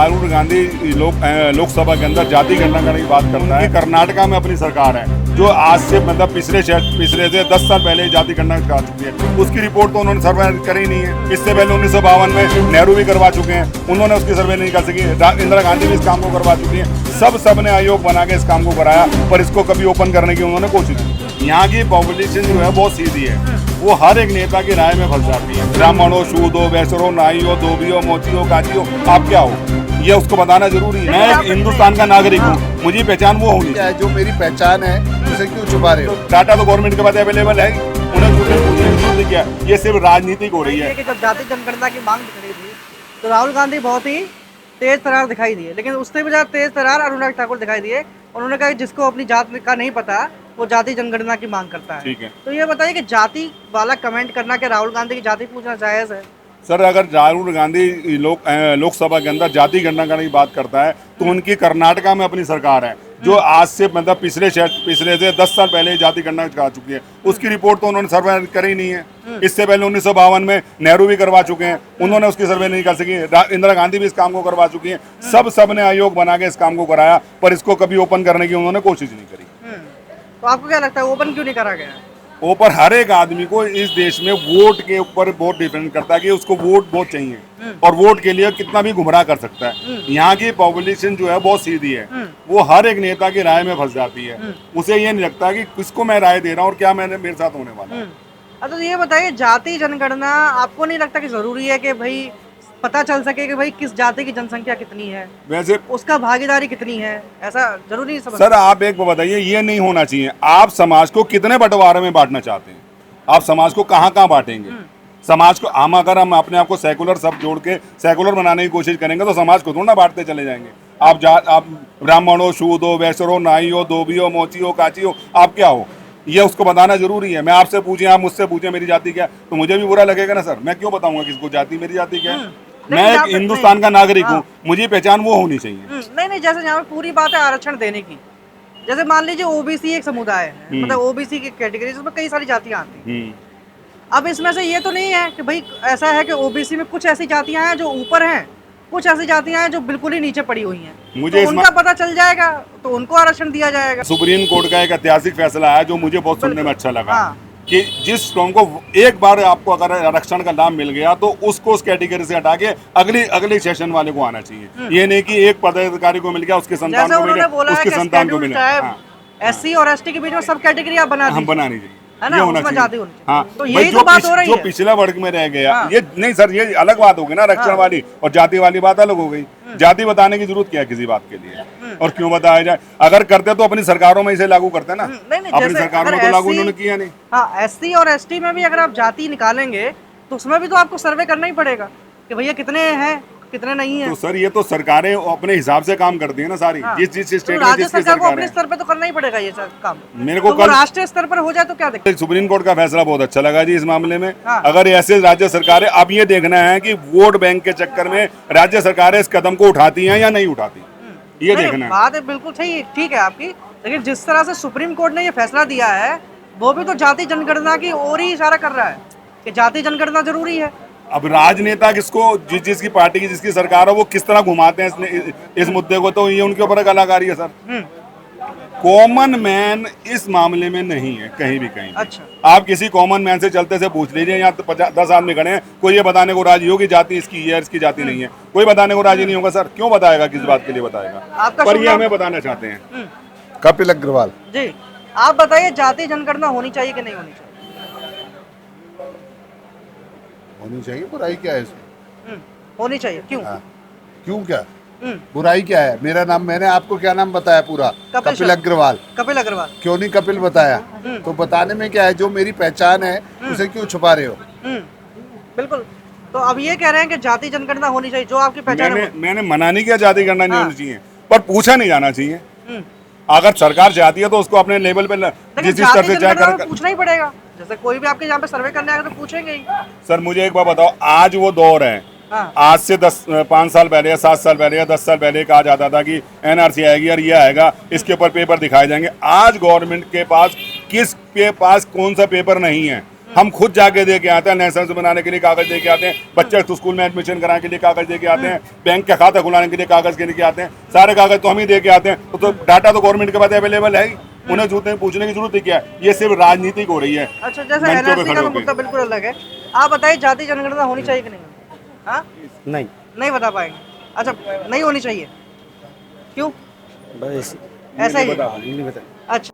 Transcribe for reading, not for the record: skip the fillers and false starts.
राहुल गांधी लोकसभा के अंदर जाति गणना करने की बात करता है। कर्नाटका में अपनी सरकार है जो आज से मतलब पिछले से 10 साल पहले जाति गणना करा चुकी है। उसकी रिपोर्ट तो उन्होंने सर्वे करी नहीं है। इससे पहले 1952 में नेहरू भी करवा चुके हैं, उन्होंने उसकी सर्वे नहीं कर सकी। इंदिरा गांधी भी इस काम को करवा चुकी है। सबने आयोग बना के इस काम को कराया, पर इसको कभी ओपन करने की उन्होंने कोशिश की। यहाँ की पॉपुलेशन जो है बहुत सीधी है, वो हर एक नेता की राय में फंस जाती है। ब्राह्मण हो, शूद हो, वैश्य हो, नाई हो, धोबी हो, मोची हो, काची हो, आप क्या हो, ये उसको बताना जरूरी है। मैं एक हिंदुस्तान का नागरिक हूँ, मुझे पहचान वो होनी चाहिए। जो मेरी पहचान है उसे क्यों छुपा रहे हो? डाटा तो गवर्नमेंट के पास अवेलेबल है, उन्हें पूछने क्या, ये सिर्फ राजनीतिक हो रही है। जब जाति जनगणना की मांग दिख रही थी तो राहुल गांधी बहुत ही तेज तरार दिखाई दिए, लेकिन उससे भी ज्यादा तेज तरार अनुराग ठाकुर दिखाई दिए। उन्होंने कहा कि जिसको अपनी जात का नहीं पता वो जाति जनगणना की मांग करता है। ठीक है, तो ये बताइए कि जाति वाला कमेंट करना क्या राहुल गांधी की जाति पूछना जायज है? सर, अगर राहुल गांधी लोकसभा के अंदर जाति गणना करने की बात करता है तो उनकी कर्नाटका में अपनी सरकार है जो आज से मतलब पिछले से 10 साल पहले जाति गणना करा चुकी है। उसकी रिपोर्ट तो उन्होंने सर्वे करी नहीं है। इससे पहले 1952 में नेहरू भी करवा चुके हैं, उन्होंने उसकी सर्वे नहीं कर सकी। इंदिरा गांधी भी इस काम को करवा चुकी है। सबने आयोग बना के इस काम को कराया, पर इसको कभी ओपन करने की उन्होंने कोशिश नहीं करी। तो आपको क्या लगता है ओपन क्यों नहीं करा गया? ऊपर हर एक आदमी को इस देश में वोट के ऊपर बहुत डिपेंड करता है कि उसको वोट बहुत चाहिए, और वोट के लिए कितना भी गुमराह कर सकता है। यहाँ की पॉपुलेशन जो है बहुत सीधी है, वो हर एक नेता की राय में फंस जाती है। उसे ये नहीं लगता कि किसको मैं राय दे रहा हूँ और क्या मेरे साथ होने वाला है। अच्छा, तो ये बताइए जाति जनगणना आपको नहीं लगता कि जरूरी है कि भाई पता चल सके कि भाई किस जाति की जनसंख्या कितनी है, वैसे उसका भागीदारी कितनी है? ऐसा जरूरी नहीं समझ? सर, आप एक बताइए, ये नहीं होना चाहिए। आप समाज को कितने बंटवारे में बांटना चाहते हैं? आप समाज को कहाँ कहाँ बांटेंगे? समाज को अगर हम अपने आप को सेकुलर सब जोड़ के सेकुलर बनाने की कोशिश करेंगे तो समाज को थोड़ा ना बांटते चले जाएंगे। आप ब्राह्मण हो, शूद हो, वैश्य हो, नाई हो, धोबी हो, मोची हो, काची हो, आप क्या हो, ये उसको बताना जरूरी है। मैं आपसे पूछे, आप मुझसे पूछे मेरी जाति क्या, तो मुझे भी बुरा लगेगा ना सर। मैं क्यों बताऊंगा किसको जाति, मेरी जाति क्या है? मैं एक हिंदुस्तान का नागरिक हूँ, मुझे पहचान वो होनी चाहिए। नहीं, जैसे यहाँ पे पूरी बात है आरक्षण देने की। जैसे मान लीजिए ओबीसी एक समुदाय है, मतलब ओबीसी की कैटेगरी, जिसमें कई सारी जातियां आती हैं। अब इसमें से ये तो नहीं है कि भाई ऐसा है कि ओबीसी में कुछ ऐसी जातियां हैं जो ऊपर हैं, कुछ ऐसी जातियां हैं जो बिल्कुल ही नीचे पड़ी हुई हैं। मुझे तो उनका पता चल जाएगा तो उनको आरक्षण दिया जाएगा। सुप्रीम कोर्ट का एक ऐतिहासिक फैसला है जो मुझे बहुत सुनने में अच्छा लगा, कि जिस कौम को एक बार आपको अगर आरक्षण का लाभ मिल गया तो उसको उस कैटेगरी से हटा के अगली सेशन वाले को आना चाहिए। ये नहीं कि एक पदाधिकारी को मिल गया, उसके संतान को मिल गया, उसके संतान को मिला। एससी और एसटी के बीच में सब कैटेगरी आप बनानी चाहिए, है ना? उसमें जाति होनी चाहिए। हाँ, तो यही तो बात हो रही है। जो पिछला वर्ग में रह गया, ये नहीं सर, ये अलग बात हो गई ना। आरक्षण वाली और जाति वाली बात अलग हो गई। जाति बताने की जरूरत क्या है किसी बात के लिए, और क्यों बताया जाए? अगर करते तो अपनी सरकारों में इसे लागू करते ना। अपनी सरकारों में तो लागू उन्होंने किया नहीं। हाँ, एससी और एसटी में भी अगर आप जाति निकालेंगे तो उसमें भी तो आपको सर्वे करना ही पड़ेगा कि भैया कितने हैं, कितने नहीं है। तो सर, ये तो सरकारें अपने हिसाब से काम करती है ना सारी। जिस स्टेट में राज्य सरकार को अपने स्तर पे तो करना ही पड़ेगा ये काम। मेरे को कल राष्ट्रीय स्तर पर हो जाए तो क्या दिक्कत? सुप्रीम कोर्ट का फैसला बहुत अच्छा लगा जी इस मामले में। अगर ऐसे राज्य सरकारें, अब ये देखना है कि वोट बैंक के चक्कर में राज्य सरकारें इस कदम को उठाती हैं या नहीं उठाती, ये देखना है। बात है बिल्कुल सही, ठीक है आपकी, लेकिन जिस तरह से सुप्रीम कोर्ट ने ये फैसला दिया है वो भी तो जाति जनगणना की ओर ही इशारा कर रहा है कि जाति जनगणना जरूरी है। अब राजनेता किसको, जिसकी पार्टी की जिसकी सरकार है वो किस तरह घुमाते हैं इस मुद्दे को, तो ये उनके ऊपर कलाकारी है सर। कॉमन मैन इस मामले में नहीं है कहीं भी कहीं। अच्छा। आप किसी कॉमन मैन से चलते से पूछ लीजिए, यहाँ तो 10 आदमी खड़े हैं, कोई ये बताने को राजी हो कि जाति इसकी है, इसकी जाति नहीं है, कोई बताने को राजी नहीं होगा सर। क्यों बताएगा, किस बात के लिए बताएगा? पर ये हमें बताना चाहते हैं। कपिल अग्रवाल जी, आप बताइए जाति जनगणना होनी चाहिए कि नहीं होनी चाहिए? होनी चाहिए। बुराई क्या है इसमें? होनी चाहिए। क्यों? क्यों क्या बुराई क्या है? मेरा नाम, मैंने आपको क्या नाम बताया पूरा? कपिल अग्रवाल। कपिल अग्रवाल क्यों नहीं कपिल बताया? तो बताने में क्या है? जो मेरी पहचान है उसे क्यों छुपा रहे हो? बिल्कुल। तो अब ये कह रहे हैं कि जाति जनगणना होनी चाहिए, जो आपकी पहचान है। मैंने मना नहीं किया जाति गणना नहीं होनी चाहिए, पर पूछा नहीं जाना चाहिए। अगर सरकार चाहती है तो उसको अपने लेवल पे जिस स्तर से चाहे पूछना ही पड़ेगा। जैसे कोई भी आपके यहाँ पे सर्वे करने आएगा तो पूछेंगे ही। सर, मुझे एक बात बताओ, आज वो दौर है। आज से 5 साल पहले या 7 साल पहले या 10 साल पहले कहा जाता था कि एनआरसी आएगी और ये आएगा, इसके ऊपर पेपर दिखाए जाएंगे। आज गवर्नमेंट के पास, किस के पास कौन सा पेपर नहीं है? हम खुद जाके दे के आते हैं, लाइसेंस बनाने के लिए कागज दे के आते हैं, बच्चे को स्कूल में एडमिशन कराने के लिए कागज दे के आते हैं, बैंक का खाता खुलाने के लिए कागज के लेके आते हैं, सारे कागज तो हम ही दे के आते हैं। तो डाटा तो गवर्नमेंट के पास अवेलेबल है ही, उन्हें जूते पूछने की जरूरत ही क्या है। ये सिर्फ राजनीतिक हो रही है। अच्छा, जैसे मंचों पे एनआरसी खड़े का तो होके। मुद्दा बिल्कुल अलग है। आप बताइए जाति जनगणना होनी चाहिए कि नहीं? हाँ, नहीं, नहीं बता पाएंगे। अच्छा, नहीं होनी चाहिए, क्यों? बस ऐसा ही नहीं पता। अच्छा।